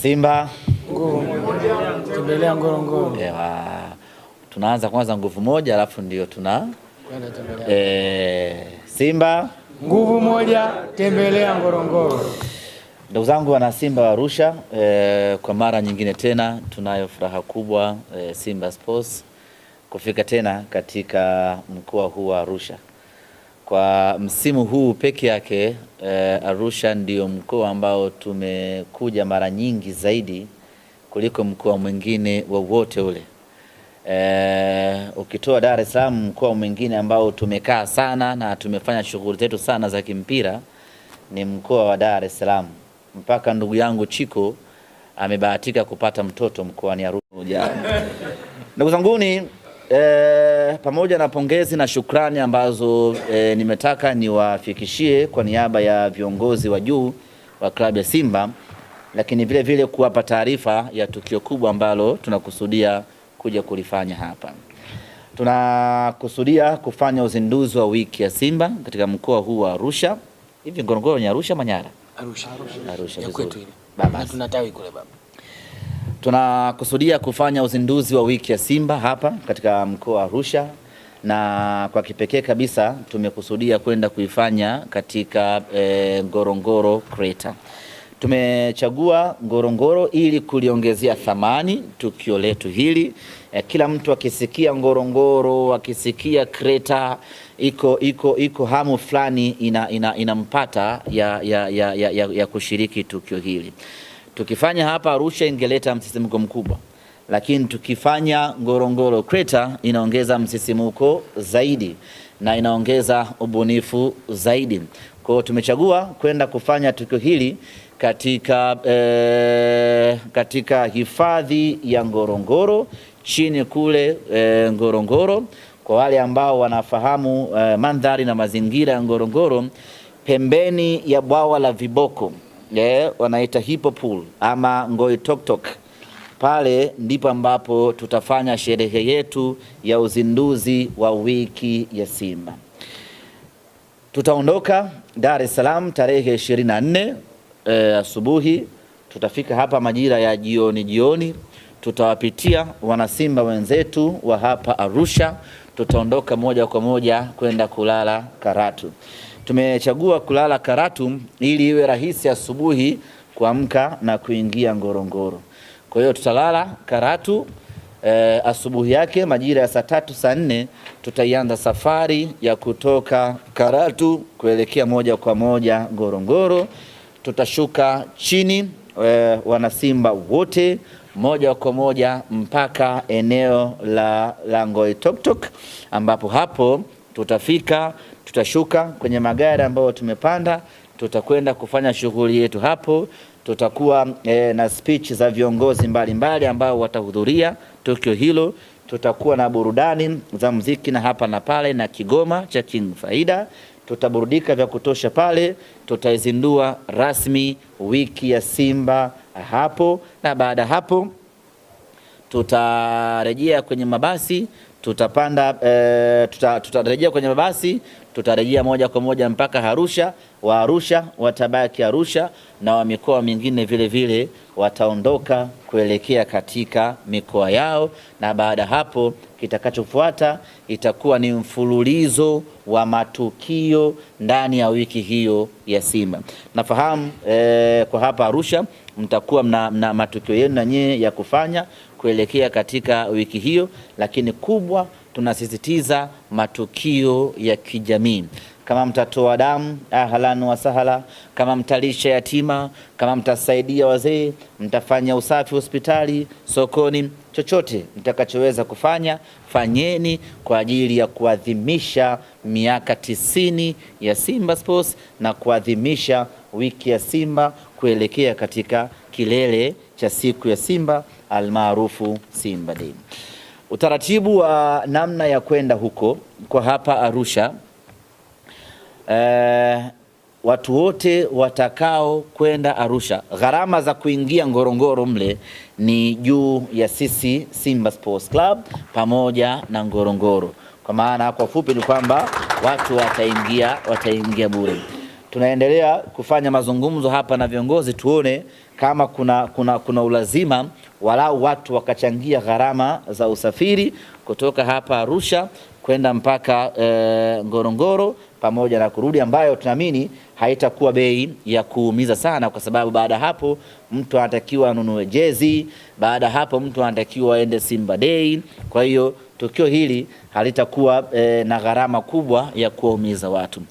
Simba nguvu moja, tembelea Ngorongoro. Tunaanza kwanza nguvu moja alafu ndio tuna Simba nguvu moja, tembelea Ngorongoro. Ndugu zangu wana Simba wa Arusha, kwa mara nyingine tena tunayo furaha kubwa Simba Sports kufika tena katika mkoa huu wa Arusha. Kwa msimu huu peke yake Arusha ndio mkoa ambao tumekuja mara nyingi zaidi kuliko mkoa mwingine wowote ule. Ukitoa Dar es Salaam, mkoa mwingine ambao tumekaa sana na tumefanya shughuli zetu sana za kimpira ni mkoa wa Dar es Salaam. Mpaka ndugu yangu Chiko amebahatika kupata mtoto mkoani Arusha. Ndugu zanguni, pamoja na pongezi na shukrani ambazo nimetaka niwafikishie kwa niaba ya viongozi wa juu wa klabu ya Simba, lakini vile vile kuwapa taarifa ya tukio kubwa ambalo tunakusudia kuja kulifanya hapa. Tunakusudia kufanya uzinduzi wa wiki ya Simba katika mkoa huu wa Arusha. Hivi Ngorongoro ni Arusha Manyara? Arusha ya kwetu ile. Baba. Tunatawi kule baba. Tunakusudia kufanya uzinduzi wa wiki ya Simba hapa katika mkoa wa Arusha, na kwa kipekee kabisa tumekusudia kwenda kuifanya katika Ngorongoro Crater. Tumechagua Ngorongoro ili kuliongezea thamani tukio letu hili. Kila mtu akisikia Ngorongoro, akisikia Crater, iko hamu fulani inampata ya kushiriki tukio hili. Tukifanya hapa Arusha ingeleta msisimko mkubwa, lakini tukifanya Ngorongoro Crater inaongeza msisimko zaidi na inaongeza ubunifu zaidi. Kwa hiyo tumechagua kwenda kufanya tukio hili katika hifadhi ya Ngorongoro chini kule Ngorongoro. Kwa wale ambao wanafahamu mandhari na mazingira ya Ngorongoro, pembeni ya bwawa la viboko wanaita Hippo Pool ama Ngoitoktok, pale ndipo ambapo tutafanya sherehe yetu ya uzinduzi wa wiki ya Simba. Tutaondoka Dar es Salaam tarehe 24 asubuhi. Tutafika hapa majira ya jioni. Tutawapitia wanasimba wenzetu wa hapa Arusha. Tutaondoka moja kwa moja kwenda kulala Karatu. Tumechagua kulala Karatu ili iwe rahisi asubuhi kuamka na kuingia Ngorongoro. Kwa hiyo tutalala Karatu, asubuhi yake majira ya saa 3 saa 4 tutaianza safari ya kutoka Karatu kuelekea moja kwa moja Ngorongoro. Tutashuka chini wanasimba wote moja kwa moja mpaka eneo la Ngoitoktok, ambapo hapo tutafika, tutashuka kwenye magari ambayo tumepanda, tutakwenda kufanya shughuli yetu hapo. Tutakuwa na speech za viongozi mbalimbali ambao watahudhuria tukio hilo. Tutakuwa na burudani za muziki na hapa na pale na kigoma cha King Faida. Tutaburudika vya kutosha pale. Tutaizindua rasmi wiki ya Simba hapo, na baada hapo tutarejea kwenye mabasi. Tutarejea kwenye mabasi, tutarejea moja kwa moja mpaka Arusha. Wa Arusha watabaki Arusha na wa mikoa mingine vile vile wataondoka kuelekea katika mikoa yao, na baada hapo kitakachofuata itakuwa ni mfululizo wa matukio ndani ya wiki hiyo ya Simba. Nafahamu kwa hapa Arusha mtakuwa mna matukio yenu na nyie ya kufanya kuelekea katika wiki hiyo, lakini kubwa tunasisitiza matukio ya kijamii. Kama mtatoa damu, ahlan wa sahala. Kama mtalisha yatima, kama mtasaidia wazee, mtafanya usafi hospitali, sokoni, chochote mtakachoweza kufanya, fanyeni kwa ajili ya kuadhimisha miaka 90 ya Simba Sports na kuadhimisha wiki ya Simba kuelekea katika kilele cha siku ya Simba almaarufu Simba Day. Utaratibu wa namna ya kwenda huko kwa hapa Arusha, watu wote watakao kwenda Arusha, gharama za kuingia Ngorongoro mle ni juu ya sisi Simba Sports Club pamoja na Ngorongoro. Kwa maana kwa fupi ni kwamba watu wataingia bure. Tunaendelea kufanya mazungumzo hapa na viongozi tuone kama kuna ulazima walau watu wakachangia gharama za usafiri kutoka hapa Arusha kwenda mpaka Ngorongoro pamoja na kurudi, ambayo tunaamini haitakuwa bei ya kuumiza sana, kwa sababu baada hapo mtu anatakiwa anunue jezi, baada hapo mtu anatakiwa aende Simba Day. Kwa hiyo tukio hili halitakuwa na gharama kubwa ya kuumiza watu.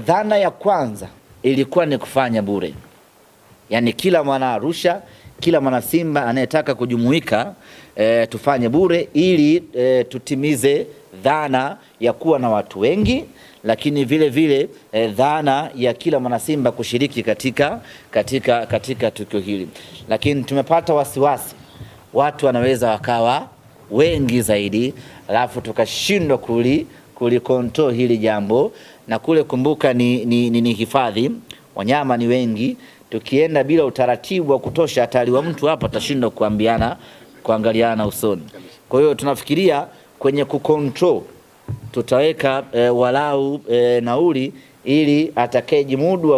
Dhana ya kwanza ilikuwa ni kufanya bure, yani kila mwana Arusha, kila mwana Simba anayetaka kujumuika tufanye bure, ili tutimize dhana ya kuwa na watu wengi, lakini vile vile dhana ya kila mwana Simba kushiriki katika tukio hili. Lakini tumepata wasiwasi watu wanaweza wakawa wengi zaidi, alafu tukashindwa kulikontrol hili jambo, na kule kumbuka ni hifadhi, wanyama ni wengi. Tukienda bila utaratibu wa kutosha, hatari wa mtu hapa atashindwa kuangaliana usoni. Kwa hiyo tunafikiria kwenye kucontrol tutaweka walau nauli, ili atakayejimudu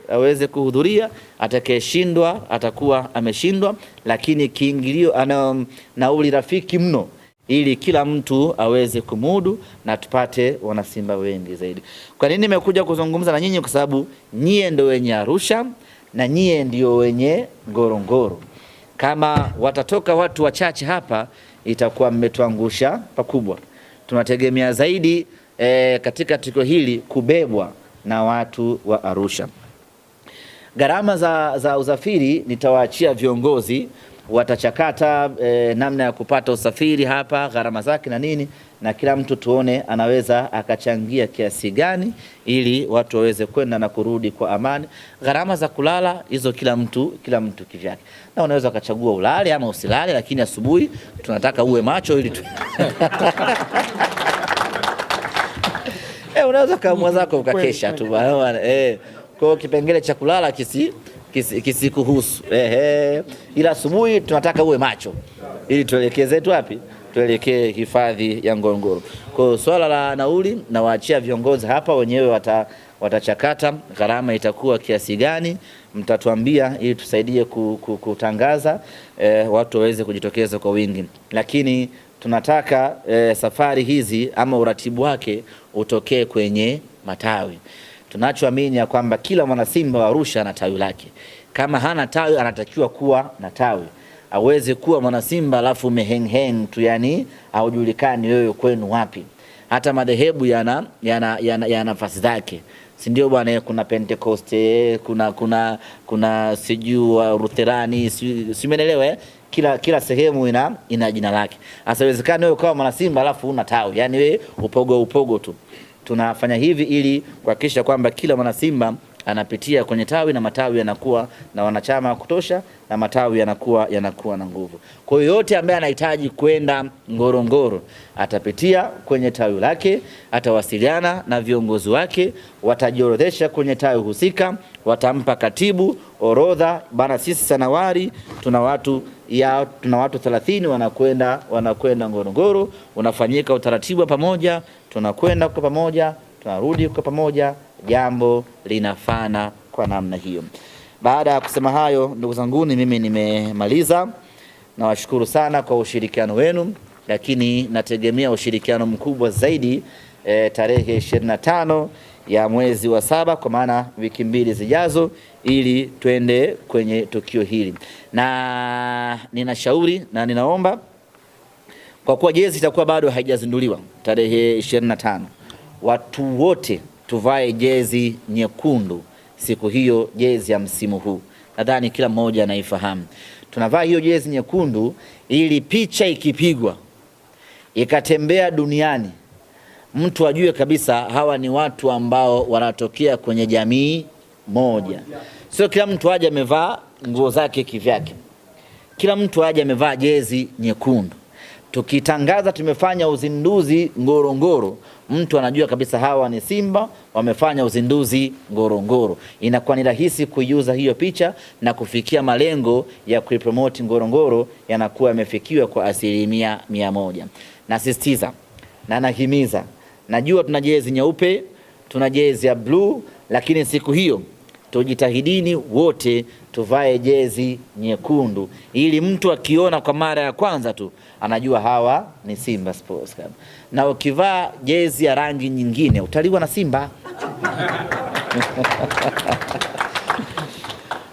aweze kuhudhuria, atakayeshindwa atakuwa ameshindwa, lakini kiingilio ana nauli rafiki mno, ili kila mtu aweze kumudu na tupate wanasimba wengi zaidi. Kwa nini nimekuja kuzungumza na nyinyi? Kwa sababu nyie ndio wenye Arusha na nyie ndio wenye Ngorongoro. Kama watatoka watu wachache hapa, itakuwa mmetuangusha pakubwa. Tunategemea zaidi katika tukio hili kubebwa na watu wa Arusha. Gharama za usafiri nitawaachia viongozi, watachakata namna ya kupata usafiri hapa, gharama zake na nini, na kila mtu tuone anaweza akachangia kiasi gani ili watu waweze kwenda na kurudi kwa amani. Gharama za kulala hizo kila mtu kivyake, na unaweza ukachagua ulale ama usilale, lakini asubuhi tunataka uwe macho ili unaweza kama zako ukakesha tu bwana. Kwa kipengele cha kulala kisikuhusu. Ila asubuhi tunataka uwe macho ili tuelekee zetu wapi? Tuelekee hifadhi ya Ngorongoro. Kwa swala la nauli na waachia viongozi hapa wenyewe watachakata gharama itakuwa kiasi gani, mtatuambia ili tusaidie kutangaza, watu waweze kujitokeza kwa wingi. Lakini tunataka safari hizi ama uratibu wake utokee kwenye matawi. Tunachoamini ya kwamba kila mwana Simba wa Arusha ana tawi lake. Kama hana tawi, anatakiwa kuwa na tawi. Aweze kuwa mwana Simba alafu meheng tu, yani haujulikani wewe kwenu wapi. Hata madhehebu yana nafasi zake, si ndio bwana? Kuna Pentecoste, kuna sijua Lutherani, simenelewa kila sehemu ina jina lake. Asawezekana wewe kama mwana Simba alafu una tawi, yani wewe upogo tu. Tunafanya hivi ili kuhakikisha kwamba kila mwana Simba anapitia kwenye tawi, na matawi yanakuwa na wanachama wa kutosha, na matawi yanakuwa na nguvu. Kwa hiyo yote ambaye anahitaji kwenda Ngorongoro atapitia kwenye tawi lake, atawasiliana na viongozi wake, watajiorodhesha kwenye tawi husika, watampa katibu orodha, bana sisi Sanawari tuna watu 30 wanakwenda Ngorongoro, unafanyika utaratibu pamoja, tunakwenda kwa pamoja, tunarudi kwa pamoja, jambo linafana kwa namna hiyo. Baada ya kusema hayo, ndugu zanguni, mimi nimemaliza. Nawashukuru sana kwa ushirikiano wenu, lakini nategemea ushirikiano mkubwa zaidi tarehe 25 ya mwezi wa 7, kwa maana wiki 2 zijazo, ili twende kwenye tukio hili. Na ninashauri na ninaomba, kwa kuwa jezi itakuwa bado haijazinduliwa tarehe 25, watu wote tuvae jezi nyekundu siku hiyo, jezi ya msimu huu. Nadhani kila mmoja anaifahamu. Tunavaa hiyo jezi nyekundu ili picha ikipigwa ikatembea duniani, mtu ajue kabisa hawa ni watu ambao wanatokea kwenye jamii moja. Sio kila mtu aje amevaa nguo zake kivyake, kila mtu aje amevaa jezi nyekundu. Tukitangaza tumefanya uzinduzi Ngorongoro, mtu anajua kabisa hawa ni Simba wamefanya uzinduzi Ngorongoro. Inakuwa ni rahisi kuiuza hiyo picha na kufikia malengo ya kuipromote Ngorongoro, yanakuwa yamefikiwa kwa 100%. Nasisitiza na nahimiza, najua tuna jezi nyeupe, tuna jezi ya blue, lakini siku hiyo tujitahidini wote tuvae jezi nyekundu, ili mtu akiona kwa mara ya kwanza tu anajua hawa ni Simba Sports Club. Na ukivaa jezi ya rangi nyingine utaliwa na Simba.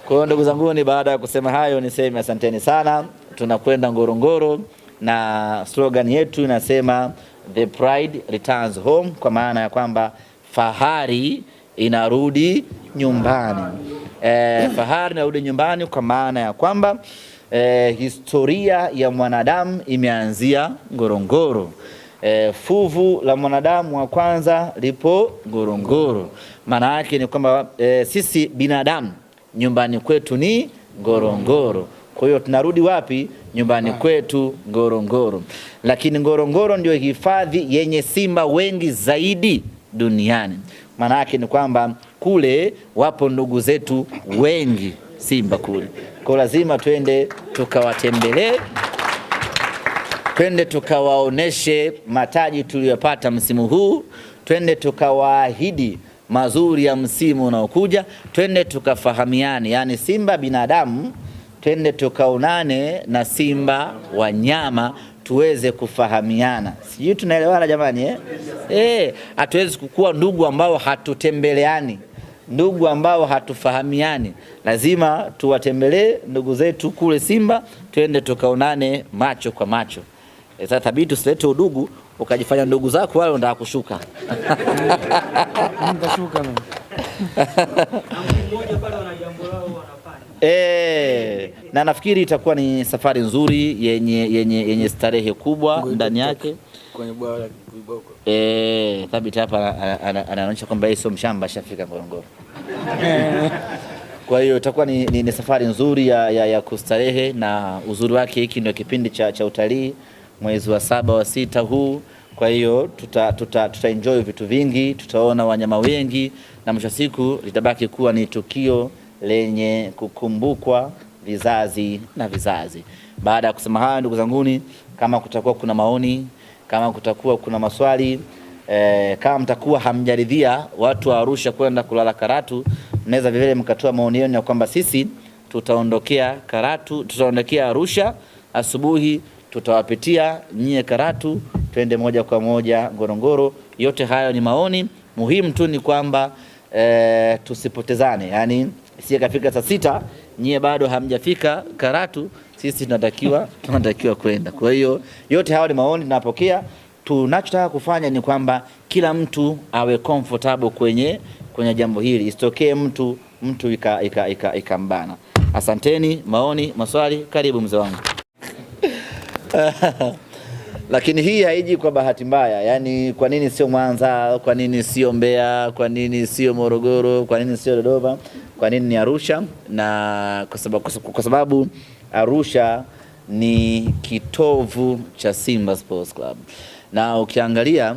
Kwa ndugu zangu, ni baada ya kusema hayo niseme asanteni sana. Tunakwenda Ngorongoro na slogan yetu inasema the pride returns home, kwa maana ya kwamba fahari inarudi nyumbani. Fahari inarudi nyumbani kwa maana ya kwamba historia ya mwanadamu imeanzia Ngorongoro. Fuvu la mwanadamu wa kwanza lipo Ngorongoro. Maana yake ni kwamba sisi binadamu nyumbani kwetu ni Ngorongoro. Kwa hiyo tunarudi wapi? Nyumbani kwetu Ngorongoro. Lakini Ngorongoro ndio hifadhi yenye simba wengi zaidi duniani. Maana yake ni kwamba kule wapo ndugu zetu wengi simba kule. Kwa lazima twende tukawatembelee, twende tukawaoneshe mataji tuliyopata msimu huu, twende tukawaahidi mazuri ya msimu unaokuja, twende tukafahamiane, yani simba binadamu, twende tukaonane na simba wanyama tuweze kufahamiana. Sijui tunaelewana jamani hatuwezi kukua ndugu ambao hatutembeleani, ndugu ambao hatufahamiani. Lazima tuwatembelee ndugu zetu kule Simba, twende tukaonane macho kwa macho. Sasa tabii tusilete udugu ukajifanya ndugu zako wale ndio kushuka. Nitashuka mimi. Mmoja pale wana jambo lao wanafanya. Na nafikiri itakuwa ni safari nzuri yenye starehe kubwa ndani yake. Kwenye bwawa la Kiboko. Thabiti hapa anaonyesha kwamba yeye sio mshamba, ashafika Ngorongoro. Kwa hiyo itakuwa ni safari nzuri ya kustarehe, na uzuri wake hiki ndio kipindi cha utalii mwezi wa 7 wa 6 huu. Kwa hiyo tuta enjoy vitu vingi, tutaona wanyama wengi, na mwisho siku litabaki kuwa ni tukio lenye kukumbukwa vizazi na vizazi. Baada ya kusema haya, ndugu zanguni, kama kutakuwa kuna maoni, kama kutakuwa kuna maswali, kama mtakuwa hamjaridhia watu wa Arusha kwenda kulala Karatu, mnaweza vile mkatoa maoni yenu ya kwamba sisi tutaondokea Karatu, tutaondokea Arusha asubuhi, tutawapitia nyie Karatu, twende moja kwa moja Ngorongoro. Yote hayo ni maoni. Muhimu tu ni kwamba tusipotezane, yani si kafika saa 6 nyie bado hamjafika Karatu, sisi tunatakiwa kwenda. Kwa hiyo yote hayo ni maoni tunapokea. Tunachotaka kufanya ni kwamba kila mtu awe comfortable kwenye jambo hili, isitokee mtu ikambana. Asanteni. Maoni, maswali, karibu mzee wangu. Lakini hii haiji kwa bahati mbaya. Yani kwa nini sio Mwanza? Kwa nini sio Mbeya? Kwa nini sio Morogoro? Kwa nini sio Dodoma? Kwa nini ni Arusha? Na kwa sababu Arusha ni kitovu cha Simba Sports Club. Na ukiangalia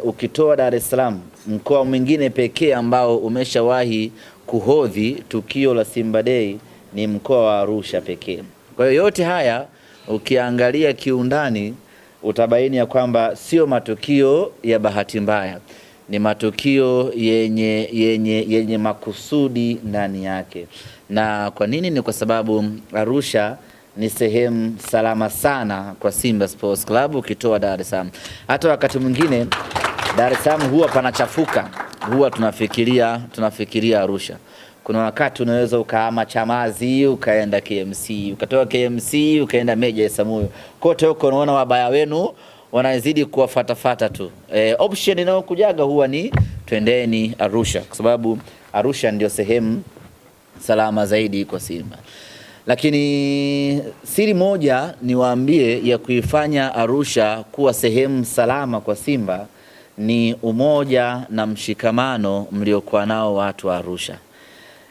ukitoa Dar es Salaam, mkoa mwingine pekee ambao umeshawahi kuhodhi tukio la Simba Day ni mkoa wa Arusha pekee. Kwa hiyo yote haya ukiangalia kiundani utabaini ya kwamba sio matukio ya bahati mbaya, ni matukio yenye makusudi ndani yake. Na kwa nini? Ni kwa sababu Arusha ni sehemu salama sana kwa Simba Sports Club ukitoa Dar es Salaam. Hata wakati mwingine Dar es Salaam huwa panachafuka, huwa tunafikiria Arusha. Kuna wakati unaweza ukahama Chamazi ukaenda KMC, ukatoka KMC ukaenda Meja Isamuyo. Kote huko unaona wabaya wenu wanazidi kuwafatafata tu. Option inayokujaga huwa ni twendeni Arusha, kwa sababu Arusha ndio sehemu salama zaidi kwa Simba. Lakini siri moja niwaambie ya kuifanya Arusha kuwa sehemu salama kwa Simba ni umoja na mshikamano mliokuwa nao watu wa Arusha.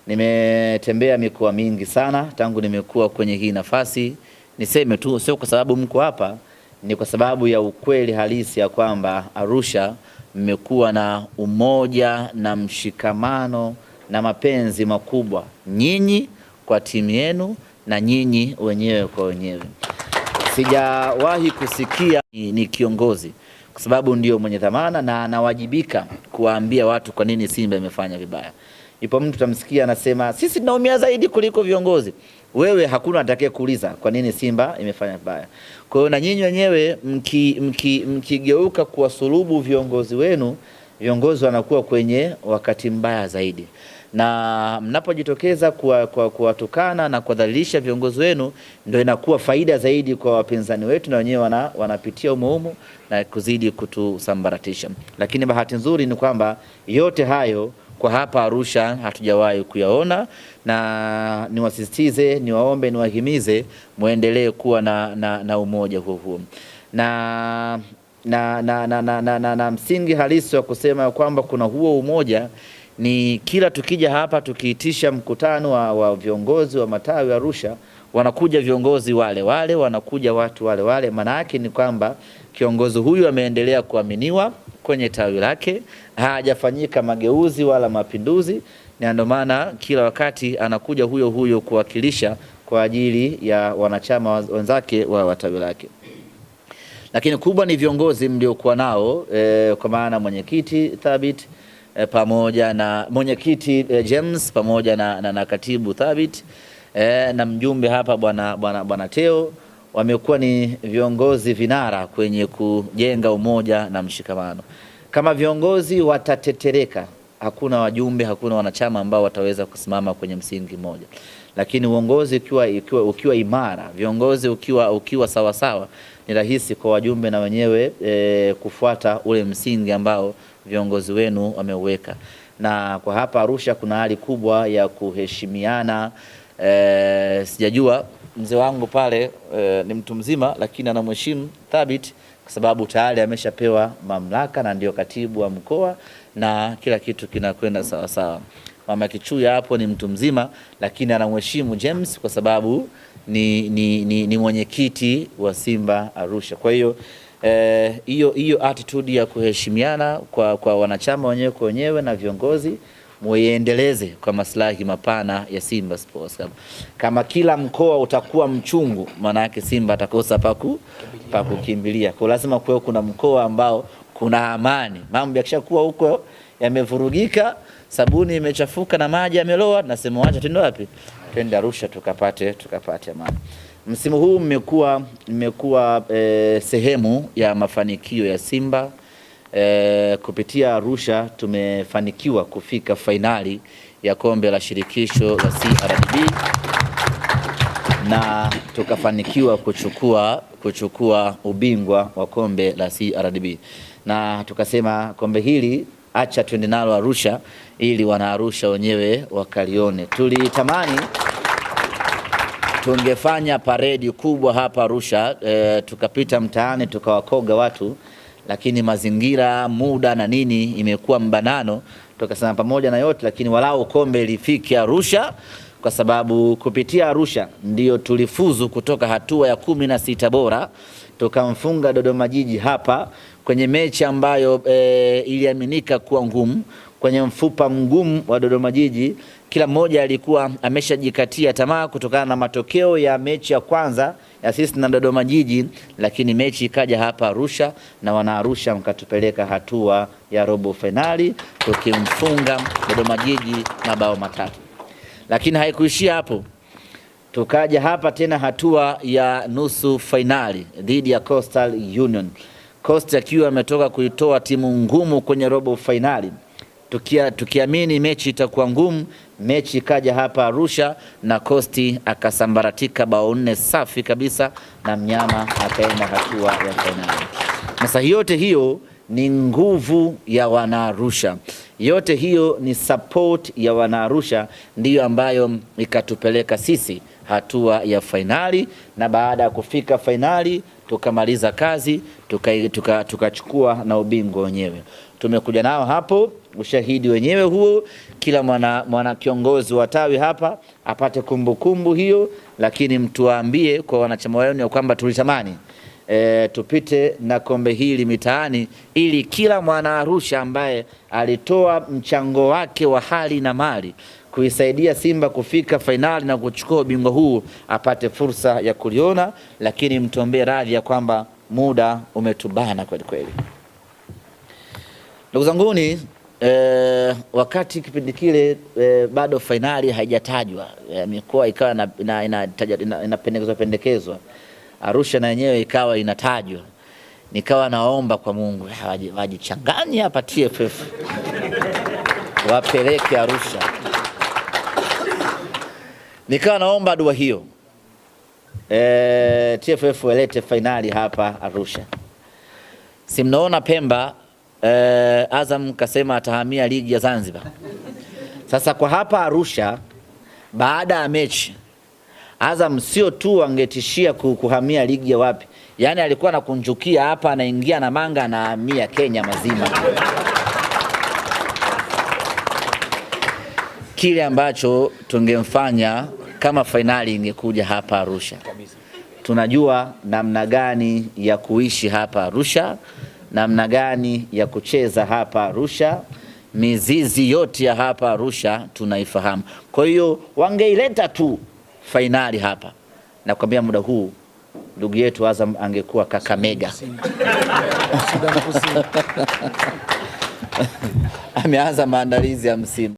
Nimetembea mikoa mingi sana tangu nimekuwa kwenye hii nafasi. Niseme tu sio kwa sababu mko hapa, ni kwa sababu ya ukweli halisi ya kwamba Arusha mmekuwa na umoja na mshikamano na mapenzi makubwa, nyinyi kwa timu yenu na nyinyi wenyewe kwa wenyewe. Sijawahi kusikia ni kiongozi, kwa sababu ndio mwenye dhamana na anawajibika kuwaambia watu kwa nini Simba imefanya vibaya. Ipo mtu tamsikia anasema sisi tunaumia zaidi kuliko viongozi. Wewe hakuna atakaye kuuliza kwa nini Simba imefanya vibaya. Kwa hiyo na nyinyi wenyewe mkigeuka kuwasulubu viongozi wenu, viongozi wanakuwa kwenye wakati mbaya zaidi. Na mnapojitokeza kuwatukana na kuwadhalilisha viongozi wenu, ndio inakuwa faida zaidi kwa wapinzani wetu, na wenyewe wanapitia umuhumu na kuzidi kutusambaratisha. Lakini bahati nzuri ni kwamba yote hayo kwa hapa Arusha hatujawahi kuyaona, na niwasisitize, niwaombe, niwahimize muendelee kuwa na umoja huo na msingi halisi wa kusema kwamba kuna huo umoja ni kila tukija hapa tukiitisha mkutano wa viongozi wa matawi Arusha, wanakuja viongozi wale wale, wanakuja watu wale wale. Maana yake ni kwamba kiongozi huyu ameendelea kuaminiwa kwenye tawi lake, hajafanyika mageuzi wala mapinduzi, na ndio maana kila wakati anakuja huyo huyo kuwakilisha kwa ajili ya wanachama wenzake wa tawi lake. Lakini kubwa ni viongozi mliokuwa nao, kwa maana mwenyekiti Thabit pamoja na mwenyekiti James pamoja na katibu Thabit na mjumbe hapa bwana Teo, wamekuwa ni viongozi vinara kwenye kujenga umoja na mshikamano. Kama viongozi watatetereka, hakuna wajumbe, hakuna wanachama ambao wataweza kusimama kwenye msingi mmoja. Lakini uongozi ukiwa imara, viongozi ukiwa sawa sawa, ni rahisi kwa wajumbe na wenyewe kufuata ule msingi ambao viongozi wenu wameuweka. Na kwa hapa Arusha kuna hali kubwa ya kuheshimiana. Sijajua mzee wangu pale ni mtu mzima, lakini anamheshimu Thabit kwa sababu tayari ameshapewa mamlaka na ndio katibu wa mkoa na kila kitu kinakwenda sawa sawa. Mama Kichuya hapo ni mtu mzima, lakini anamheshimu James kwa sababu ni mwenyekiti wa Simba Arusha. Kwa hiyo hiyo attitude ya kuheshimiana kwa wanachama wenyewe kwa wenyewe na viongozi muiendeleze kwa maslahi mapana ya Simba Sports Club. Kama kila mkoa utakuwa mchungu, maana yake Simba atakosa pa kukimbilia. Kwa lazima kuwe kuna mkoa ambao kuna amani. Mambo yakishakuwa huko yamevurugika, sabuni imechafuka na maji yameloa, nasema acha twende wapi? Twende Arusha tukapate amani. Msimu huu mmekuwa sehemu ya mafanikio ya Simba. Kupitia Arusha tumefanikiwa kufika fainali ya kombe la shirikisho la CRDB na tukafanikiwa kuchukua ubingwa wa kombe la CRDB, na tukasema kombe hili acha twende nalo Arusha ili wana Arusha wenyewe wakalione. Tulitamani tungefanya paredi kubwa hapa Arusha, tukapita mtaani tukawakoga watu, lakini mazingira, muda na nini imekuwa mbanano. Tukasema pamoja na yote, lakini walau kombe lifike Arusha, kwa sababu kupitia Arusha ndio tulifuzu kutoka hatua ya 16 bora, tukamfunga Dodoma Jiji hapa kwenye mechi ambayo iliaminika kuwa ngumu, kwenye mfupa mgumu wa Dodoma Jiji. Kila mmoja alikuwa ameshajikatia tamaa kutokana na matokeo ya mechi ya kwanza ya sisi na Dodoma Jiji, lakini mechi ikaja hapa Arusha na wana Arusha mkatupeleka hatua ya robo finali tukimfunga Dodoma Jiji mabao 3. Lakini haikuishia hapo. Tukaja hapa tena hatua ya nusu finali dhidi ya Coastal Union. Coastal akiwa ametoka kuitoa timu ngumu kwenye robo finali. Tukiamini mechi itakuwa ngumu, mechi ikaja hapa Arusha na Coastal akasambaratika bao 4 safi kabisa na mnyama akaenda hatua ya finali. Sasa yote hiyo ni nguvu ya wana Arusha. Yote hiyo ni support ya wana Arusha ndiyo ambayo ikatupeleka sisi hatua ya finali, na baada ya kufika finali tukamaliza kazi, tukachukua na ubingwa wenyewe. Tumekuja nao hapo, ushahidi wenyewe huo, kila mwana kiongozi wa tawi hapa apate kumbukumbu hiyo. Lakini mtuambie kwa wanachama wenu kwamba tulitamani tupite na kombe hili mitaani, ili kila mwana Arusha ambaye alitoa mchango wake wa hali na mali kuisaidia Simba kufika fainali na kuchukua ubingwa huu apate fursa ya kuliona. Lakini mtuombee radhi ya kwamba muda umetubana kweli kweli. Ndugu zanguni, wakati kipindi kile bado fainali haijatajwa, mikoa ikawa inapendekezwa, Arusha na yenyewe ikawa inatajwa. Nikawa naomba kwa Mungu wajichanganye hapa TFF wapeleke Arusha. Nikawa naomba dua hiyo, TFF walete fainali hapa Arusha. Si mnaona Pemba, Azam kasema atahamia ligi ya Zanzibar. Sasa kwa hapa Arusha, baada ya mechi, Azam sio tu angetishia kuhamia ligi ya wapi, yani alikuwa anakunjukia hapa, anaingia na manga, anahamia Kenya mazima. Kile ambacho tungemfanya kama fainali ingekuja hapa Arusha. Tunajua namna gani ya kuishi hapa Arusha, namna gani ya kucheza hapa Arusha, mizizi yote ya hapa Arusha tunaifahamu. Kwa hiyo wangeileta tu fainali hapa, na kwambia muda huu ndugu yetu Azam angekuwa Kakamega. Ameanza maandalizi ya msimu.